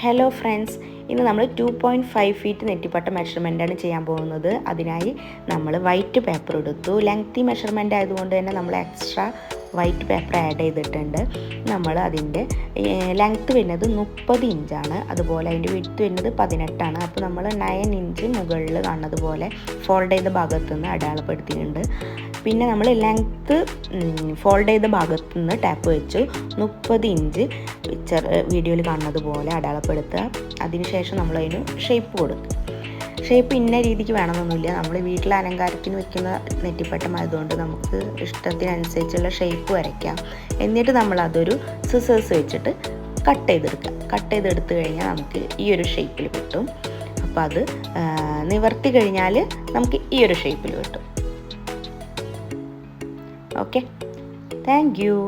Hello friends, ഇന്ന് നമ്മൾ 2.5 feet നെറ്റിപ്പട്ട മെഷർമെൻറ്റാണ് ചെയ്യാൻ പോകുന്നത്. അതിനായി നമ്മൾ വൈറ്റ് പേപ്പർ എടുത്തു. ലെങ്തി മെഷർമെൻ്റ് ആയതുകൊണ്ട് തന്നെ നമ്മൾ എക്സ്ട്രാ വൈറ്റ് പേപ്പർ ആഡ് ചെയ്തിട്ടുണ്ട്. നമ്മൾ അതിൻ്റെ ലെങ്ത്ത് വരുന്നത് 30 ഇഞ്ചാണ്, അതുപോലെ അതിൻ്റെ വിഡ്ത്ത് വരുന്നത് 18ആണ്. അപ്പോൾ നമ്മൾ 9 ഇഞ്ച് മുകളിൽ കാണുന്നത് പോലെ ഫോൾഡ് ചെയ്ത ഭാഗത്തു നിന്ന് അടയാളപ്പെടുത്തിയിട്ടുണ്ട്. പിന്നെ നമ്മൾ ലെങ്ത്ത് ഫോൾഡ് ചെയ്ത ഭാഗത്തു നിന്ന് ടാപ്പ് വെച്ചു 30 ഇഞ്ച് വീഡിയോയിൽ കാണുന്നത് പോലെ അടയാളപ്പെടുത്തുക. അതിനുശേഷം നമ്മൾ അതിന് ഷേപ്പ് കൊടുത്തു. ഷേപ്പ് ഇന്ന രീതിക്ക് വേണമെന്നൊന്നുമില്ല. നമ്മൾ വീട്ടിൽ അലങ്കാരത്തിന് വെക്കുന്ന നെറ്റിപ്പട്ടമായതുകൊണ്ട് നമുക്ക് ഇഷ്ടത്തിനനുസരിച്ചുള്ള ഷേപ്പ് വരയ്ക്കാം. എന്നിട്ട് നമ്മൾ അതൊരു സിസേഴ്സ് വെച്ചിട്ട് കട്ട് ചെയ്തെടുത്ത് കഴിഞ്ഞാൽ നമുക്ക് ഈ ഒരു ഷേപ്പിൽ കിട്ടും. അപ്പോൾ അത് നിവർത്തി കഴിഞ്ഞാൽ നമുക്ക് ഈ ഒരു ഷേപ്പിൽ കിട്ടും. Okay, thank you.